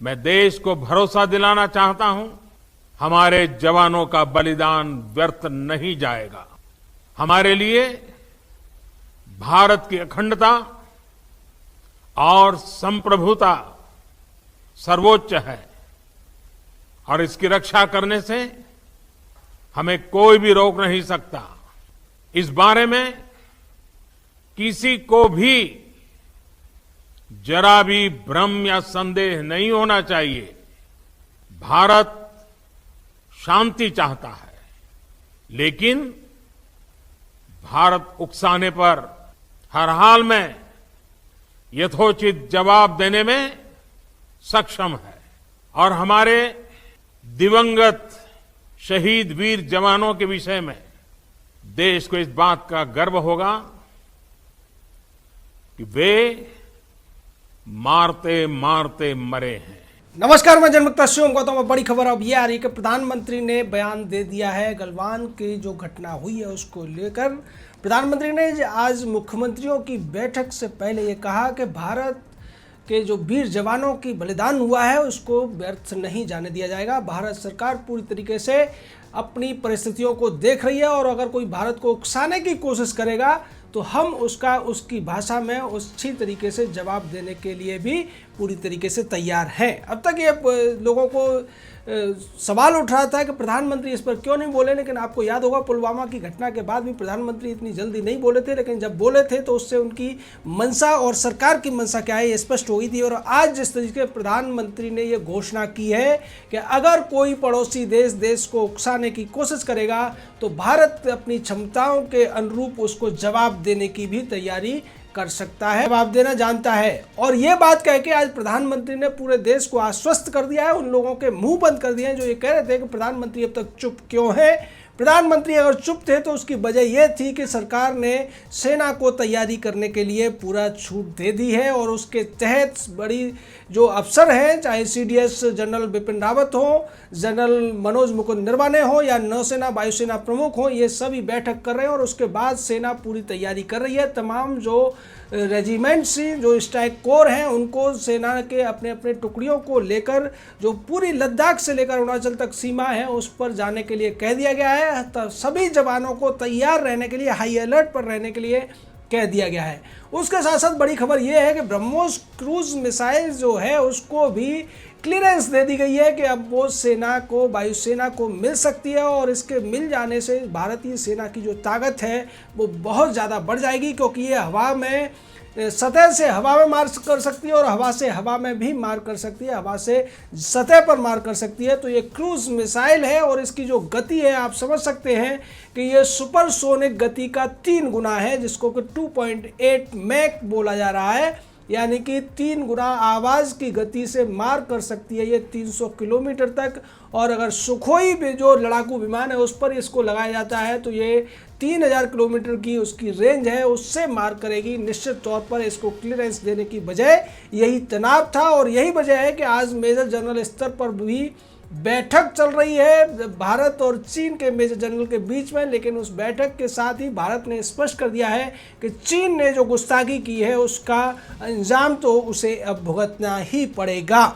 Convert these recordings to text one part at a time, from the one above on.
मैं देश को भरोसा दिलाना चाहता हूं, हमारे जवानों का बलिदान व्यर्थ नहीं जाएगा। हमारे लिए भारत की अखंडता और संप्रभुता सर्वोच्च है और इसकी रक्षा करने से हमें कोई भी रोक नहीं सकता। इस बारे में किसी को भी जरा भी भ्रम या संदेह नहीं होना चाहिए। भारत शांति चाहता है, लेकिन भारत उकसाने पर हर हाल में यथोचित जवाब देने में सक्षम है और हमारे दिवंगत शहीद वीर जवानों के विषय में देश को इस बात का गर्व होगा कि वे मारते मारते मरे हैं। नमस्कार, मैं जनमुक्ता शिवम गौतम। बड़ी खबर अब ये आ रही है कि प्रधानमंत्री ने बयान दे दिया है गलवान की जो घटना हुई है उसको लेकर। प्रधानमंत्री ने आज मुख्यमंत्रियों की बैठक से पहले ये कहा कि भारत के जो वीर जवानों की बलिदान हुआ है उसको व्यर्थ नहीं जाने दिया जाएगा। भारत सरकार पूरी तरीके से अपनी परिस्थितियों को देख रही है और अगर कोई भारत को उकसाने की कोशिश करेगा तो हम उसकी भाषा में अच्छी तरीके से जवाब देने के लिए भी पूरी तरीके से तैयार हैं। अब तक ये लोगों को सवाल उठ रहा था कि प्रधानमंत्री इस पर क्यों नहीं बोले, लेकिन आपको याद होगा पुलवामा की घटना के बाद भी प्रधानमंत्री इतनी जल्दी नहीं बोले थे, लेकिन जब बोले थे तो उससे उनकी मंशा और सरकार की मंशा क्या है ये स्पष्ट हो गई थी। और आज जिस तरीके प्रधानमंत्री ने ये घोषणा की है कि अगर कोई पड़ोसी देश को उकसाने की कोशिश करेगा तो भारत अपनी क्षमताओं के अनुरूप उसको जवाब देने की भी तैयारी कर सकता है, जवाब देना जानता है। और ये बात कह के आज प्रधानमंत्री ने पूरे देश को आश्वस्त कर दिया है, उन लोगों के मुंह बंद कर दिए हैं जो ये कह रहे थे कि प्रधानमंत्री अब तक चुप क्यों है। प्रधानमंत्री अगर चुप थे तो उसकी वजह यह थी कि सरकार ने सेना को तैयारी करने के लिए पूरा छूट दे दी है और उसके तहत बड़ी जो अफसर हैं, चाहे सीडीएस जनरल बिपिन रावत हो, जनरल मनोज मुकुंद नरवणे हो या नौसेना वायुसेना प्रमुख हो, ये सभी बैठक कर रहे हैं और उसके बाद सेना पूरी तैयारी कर रही है। तमाम जो रेजिमेंट्स जो स्ट्राइक कोर हैं उनको सेना के अपने अपने टुकड़ियों को लेकर जो पूरी लद्दाख से लेकर अरुणाचल तक सीमा है उस पर जाने के लिए कह दिया गया है। सभी जवानों को तैयार रहने के लिए, हाई अलर्ट पर रहने के लिए कह दिया गया है। उसके साथ साथ बड़ी खबर यह है कि ब्रह्मोस क्रूज मिसाइल जो है उसको भी क्लियरेंस दे दी गई है कि अब वो सेना को, वायुसेना को मिल सकती है और इसके मिल जाने से भारतीय सेना की जो ताकत है वो बहुत ज़्यादा बढ़ जाएगी, क्योंकि ये हवा में, सतह से हवा में मार कर सकती है और हवा से हवा में भी मार कर सकती है, हवा से सतह पर मार कर सकती है। तो ये क्रूज मिसाइल है और इसकी जो गति है आप समझ सकते हैं कि ये सुपरसोनिक गति का 3 गुना है, जिसको कि 2.8 मैक बोला जा रहा है, यानी कि 3 गुना आवाज़ की गति से मार कर सकती है ये 300 किलोमीटर तक। और अगर सुखोई भी जो लड़ाकू विमान है उस पर इसको लगाया जाता है तो ये 3000 किलोमीटर की उसकी रेंज है, उससे मार करेगी। निश्चित तौर पर इसको क्लियरेंस देने की वजह यही तनाव था और यही वजह है कि आज मेजर जनरल स्तर पर भी बैठक चल रही है भारत और चीन के मेजर जनरल के बीच में। लेकिन उस बैठक के साथ ही भारत ने स्पष्ट कर दिया है कि चीन ने जो गुस्ताखी की है उसका अंजाम तो उसे अब भुगतना ही पड़ेगा।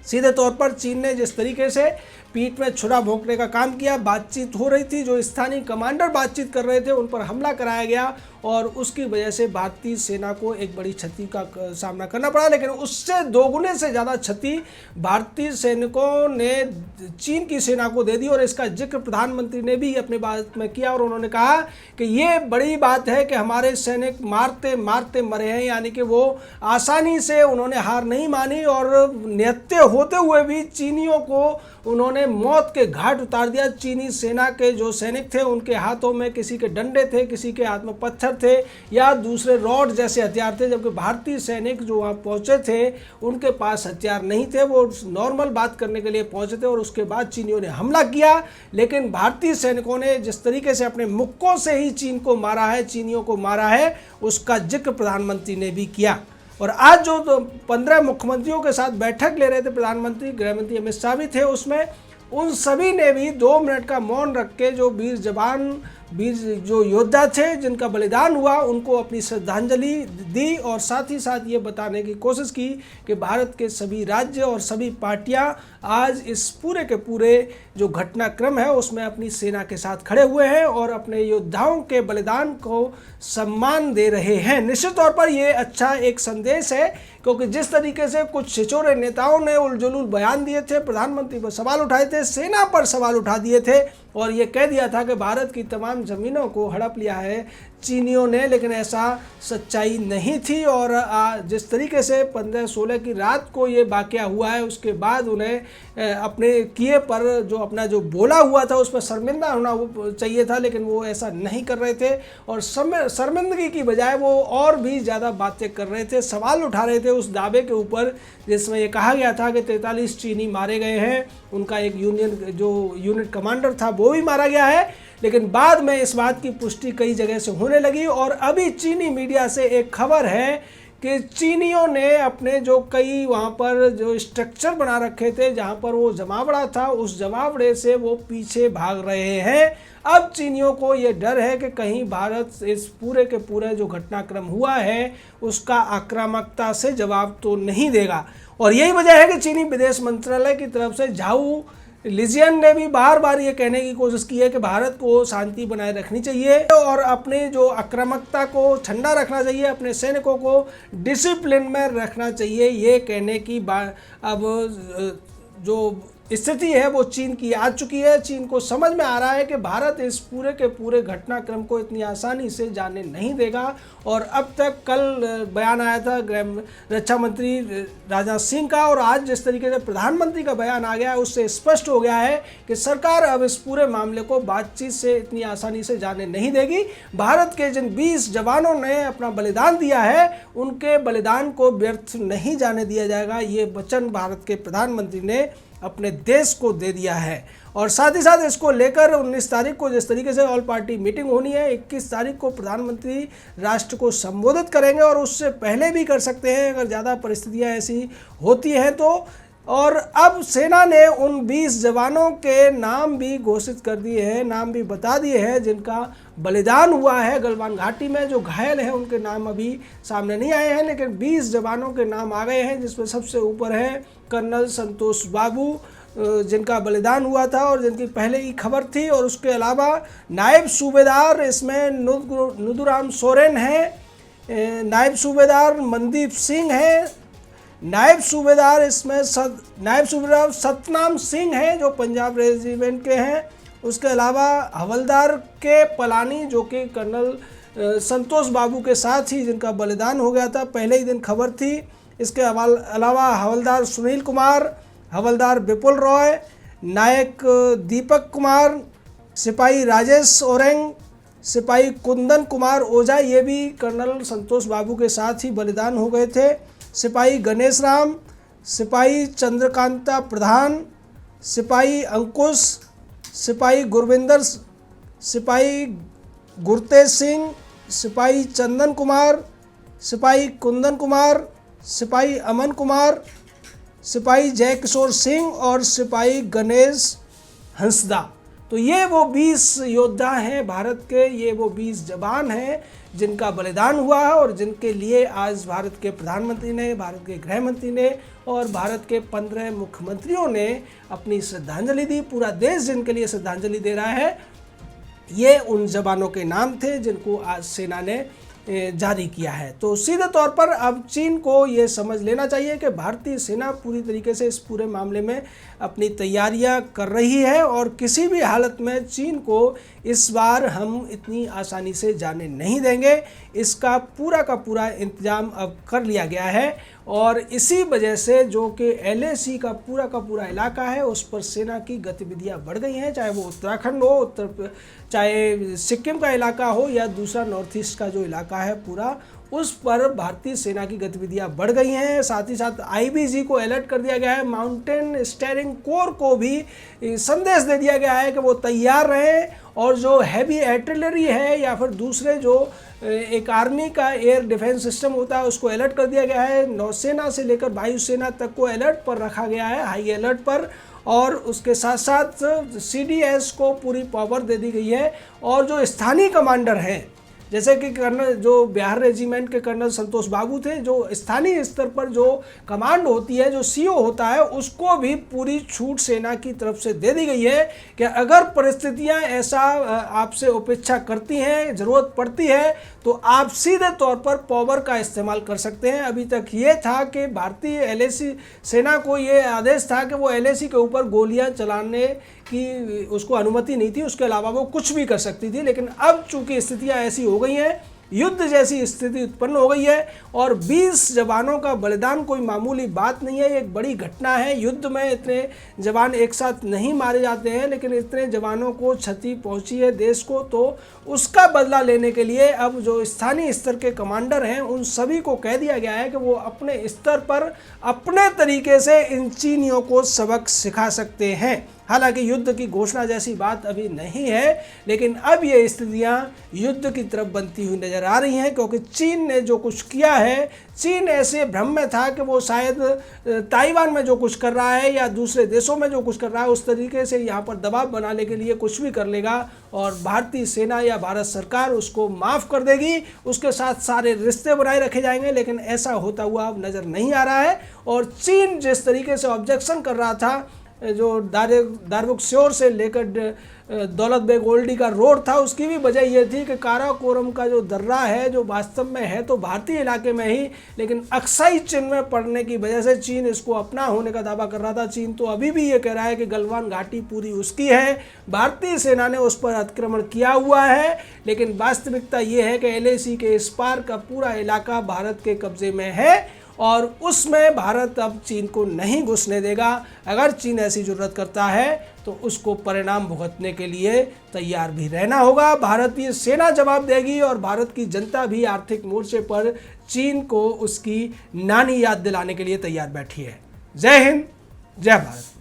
सीधे तौर पर चीन ने जिस तरीके से पीठ में छुरा भोंकने का काम किया, बातचीत हो रही थी, जो स्थानीय कमांडर बातचीत कर रहे थे उन पर हमला कराया गया और उसकी वजह से भारतीय सेना को एक बड़ी क्षति का सामना करना पड़ा। लेकिन उससे 2 गुने से ज़्यादा क्षति भारतीय सैनिकों ने चीन की सेना को दे दी और इसका जिक्र प्रधानमंत्री ने भी अपने बात में किया और उन्होंने कहा कि ये बड़ी बात है कि हमारे सैनिक मारते मारते मरे हैं, यानी कि वो आसानी से उन्होंने हार नहीं मानी और निहत्थे होते हुए भी चीनियों को उन्होंने मौत के घाट उतार दिया। चीनी सेना के जो सैनिक थे उनके हाथों में किसी के डंडे थे, किसी के हाथ में पत्थर थे या दूसरे रॉड जैसे हथियार थे, जबकि भारतीय सैनिक जो वहाँ पहुँचे थे उनके पास हथियार नहीं थे, वो नॉर्मल बात करने के लिए पहुँचे थे और उसके बाद चीनियों ने हमला किया। लेकिन भारतीय सैनिकों ने जिस तरीके से अपने मुक्कों से ही चीन को मारा है, चीनियों को मारा है, उसका जिक्र प्रधानमंत्री ने भी किया। और आज जो 15 मुख्यमंत्रियों के साथ बैठक ले रहे थे प्रधानमंत्री, गृहमंत्री अमित शाह भी थे उसमें, उन सभी ने भी 2 मिनट का मौन रख के जो वीर जवान वीर जो योद्धा थे जिनका बलिदान हुआ उनको अपनी श्रद्धांजलि दी और साथ ही साथ ये बताने की कोशिश की कि भारत के सभी राज्य और सभी पार्टियां आज इस पूरे के पूरे जो घटनाक्रम है उसमें अपनी सेना के साथ खड़े हुए हैं और अपने योद्धाओं के बलिदान को सम्मान दे रहे हैं। निश्चित तौर पर ये अच्छा एक संदेश है, क्योंकि जिस तरीके से कुछ छिछोरे नेताओं ने उलझुल बयान दिए थे, प्रधानमंत्री पर सवाल उठाए थे, सेना पर सवाल उठा दिए थे और ये कह दिया था कि भारत की तमाम ज़मीनों को हड़प लिया है चीनियों ने, लेकिन ऐसा सच्चाई नहीं थी। और जिस तरीके से 15-16 की रात को ये वाक़या हुआ है उसके बाद उन्हें अपने किए पर जो अपना जो बोला हुआ था उस पर शर्मिंदा होना चाहिए था, लेकिन वो ऐसा नहीं कर रहे थे और शर्मिंदगी की बजाय वो और भी ज़्यादा बातें कर रहे थे, सवाल उठा रहे थे उस दावे के ऊपर जिसमें ये कहा गया था कि 43 चीनी मारे गए हैं, उनका एक यूनिट कमांडर था वो भी मारा गया है। लेकिन बाद में इस बात की पुष्टि कई जगह से होने लगी और अभी चीनी मीडिया से एक खबर है कि चीनियों ने अपने जो कई वहाँ पर जो स्ट्रक्चर बना रखे थे जहाँ पर वो जमावड़ा था, उस जमावड़े से वो पीछे भाग रहे हैं। अब चीनियों को ये डर है कि कहीं भारत इस पूरे के पूरे जो घटनाक्रम हुआ है उसका आक्रामकता से जवाब तो नहीं देगा। और यही वजह है कि चीनी विदेश मंत्रालय की तरफ से झाऊ लिजियन ने भी बार बार ये कहने की कोशिश की है कि भारत को शांति बनाए रखनी चाहिए और अपने जो आक्रामकता को ठंडा रखना चाहिए, अपने सैनिकों को डिसिप्लिन में रखना चाहिए। ये कहने की बात अब जो स्थिति है वो चीन की आ चुकी है। चीन को समझ में आ रहा है कि भारत इस पूरे के पूरे घटनाक्रम को इतनी आसानी से जाने नहीं देगा। और अब तक कल बयान आया था रक्षा मंत्री राजनाथ सिंह का और आज जिस तरीके से प्रधानमंत्री का बयान आ गया है उससे स्पष्ट हो गया है कि सरकार अब इस पूरे मामले को बातचीत से इतनी आसानी से जाने नहीं देगी। भारत के जिन 20 जवानों ने अपना बलिदान दिया है उनके बलिदान को व्यर्थ नहीं जाने दिया जाएगा, ये वचन भारत के प्रधानमंत्री ने अपने देश को दे दिया है। और साथ ही साथ इसको लेकर 19 तारीख को जिस तरीके से ऑल पार्टी मीटिंग होनी है, 21 तारीख को प्रधानमंत्री राष्ट्र को संबोधित करेंगे और उससे पहले भी कर सकते हैं अगर ज़्यादा परिस्थितियां ऐसी होती हैं तो। और अब सेना ने उन 20 जवानों के नाम भी घोषित कर दिए हैं, नाम भी बता दिए हैं जिनका बलिदान हुआ है गलवान घाटी में। जो घायल हैं उनके नाम अभी सामने नहीं आए हैं, लेकिन 20 जवानों के नाम आ गए हैं, जिसमें सबसे ऊपर है कर्नल संतोष बाबू जिनका बलिदान हुआ था और जिनकी पहले ही खबर थी। और उसके अलावा नायब सूबेदार इसमें नुदुराम सोरेन है, नायब सूबेदार मनदीप सिंह है, नायब सूबेदार सतनाम सिंह हैं जो पंजाब रेजिमेंट के हैं। उसके अलावा हवलदार के पलानी जो कि कर्नल संतोष बाबू के साथ ही जिनका बलिदान हो गया था, पहले ही दिन खबर थी। इसके अलावा हवलदार सुनील कुमार, हवलदार विपुल रॉय, नायक दीपक कुमार, सिपाही राजेश ओरेंग, सिपाही कुंदन कुमार ओझा, ये भी कर्नल संतोष बाबू के साथ ही बलिदान हो गए थे। सिपाही गणेश राम, सिपाही चंद्रकांता प्रधान, सिपाही अंकुश, सिपाही गुरविंदर, सिपाही गुरतेज सिंह, सिपाही चंदन कुमार, सिपाही कुंदन कुमार, सिपाही अमन कुमार, सिपाही जय किशोर सिंह और सिपाही गणेश हंसदा। तो ये वो 20 योद्धा हैं भारत के, ये वो 20 जवान हैं जिनका बलिदान हुआ है और जिनके लिए आज भारत के प्रधानमंत्री ने, भारत के गृह मंत्री ने और भारत के 15 मुख्यमंत्रियों ने अपनी श्रद्धांजलि दी। पूरा देश जिनके लिए श्रद्धांजलि दे रहा है, ये उन जवानों के नाम थे जिनको आज सेना ने जारी किया है। तो सीधे तौर पर अब चीन को ये समझ लेना चाहिए कि भारतीय सेना पूरी तरीके से इस पूरे मामले में अपनी तैयारियां कर रही है और किसी भी हालत में चीन को इस बार हम इतनी आसानी से जाने नहीं देंगे। इसका पूरा का पूरा इंतजाम अब कर लिया गया है और इसी वजह से जो कि LAC का पूरा इलाका है उस पर सेना की गतिविधियां बढ़ गई हैं, चाहे वो उत्तराखंड हो, चाहे सिक्किम का इलाका हो या दूसरा नॉर्थ ईस्ट का जो इलाका है पूरा, उस पर भारतीय सेना की गतिविधियां बढ़ गई हैं। साथ ही साथ IBG को अलर्ट कर दिया गया है, माउंटेन स्टीयरिंग कोर को भी संदेश दे दिया गया है कि वो तैयार रहें और जो हैवी आर्टिलरी है या फिर दूसरे जो एक आर्मी का एयर डिफेंस सिस्टम होता है उसको अलर्ट कर दिया गया है। नौसेना से लेकर वायुसेना तक को अलर्ट पर रखा गया है, हाई अलर्ट पर। और उसके साथ साथ सीडीएस को पूरी पावर दे दी गई है। और जो स्थानीय कमांडर हैं, जैसे कि कर्नल जो बिहार रेजिमेंट के कर्नल संतोष बाबू थे, जो स्थानीय स्तर पर जो कमांड होती है, जो सीओ होता है, उसको भी पूरी छूट सेना की तरफ से दे दी गई है कि अगर परिस्थितियां ऐसा आपसे अपेक्षा करती हैं, ज़रूरत पड़ती है, तो आप सीधे तौर पर पावर का इस्तेमाल कर सकते हैं। अभी तक ये था कि भारतीय एलएसी सेना को ये आदेश था कि वो एलएसी के ऊपर गोलियां चलाने की उसको अनुमति नहीं थी, उसके अलावा वो कुछ भी कर सकती थी। लेकिन अब चूंकि स्थितियां ऐसी हो गई हैं, युद्ध जैसी स्थिति उत्पन्न हो गई है और 20 जवानों का बलिदान कोई मामूली बात नहीं है, ये एक बड़ी घटना है। युद्ध में इतने जवान एक साथ नहीं मारे जाते हैं, लेकिन इतने जवानों को क्षति पहुंची है देश को, तो उसका बदला लेने के लिए अब जो स्थानीय स्तर के कमांडर हैं, उन सभी को कह दिया गया है कि वो अपने स्तर पर अपने तरीके से इन चीनियों को सबक सिखा सकते हैं। हालांकि युद्ध की घोषणा जैसी बात अभी नहीं है, लेकिन अब ये स्थितियां युद्ध की तरफ बनती हुई नजर आ रही हैं, क्योंकि चीन ने जो कुछ किया है, चीन ऐसे भ्रम में था कि वो शायद ताइवान में जो कुछ कर रहा है या दूसरे देशों में जो कुछ कर रहा है, उस तरीके से यहाँ पर दबाव बनाने के लिए कुछ भी कर लेगा और भारतीय सेना या भारत सरकार उसको माफ़ कर देगी, उसके साथ सारे रिश्ते बनाए रखे जाएंगे। लेकिन ऐसा होता हुआ अब नज़र नहीं आ रहा है। और चीन जिस तरीके से ऑब्जेक्शन कर रहा था, जो दारबुक्स्योर से लेकर दौलत बेग ओल्डी का रोड था, उसकी भी वजह यह थी कि काराकोरम का जो दर्रा है, जो वास्तव में है तो भारतीय इलाके में ही, लेकिन अक्साई चीन में पड़ने की वजह से चीन इसको अपना होने का दावा कर रहा था। चीन तो अभी भी ये कह रहा है कि गलवान घाटी पूरी उसकी है, भारतीय सेना ने उस पर अतिक्रमण किया हुआ है। लेकिन वास्तविकता ये है कि एलएसी के इस पार का पूरा इलाका भारत के कब्जे में है और उसमें भारत अब चीन को नहीं घुसने देगा। अगर चीन ऐसी जरूरत करता है तो उसको परिणाम भुगतने के लिए तैयार भी रहना होगा। भारतीय सेना जवाब देगी और भारत की जनता भी आर्थिक मोर्चे पर चीन को उसकी नानी याद दिलाने के लिए तैयार बैठी है। जय हिंद, जय भारत।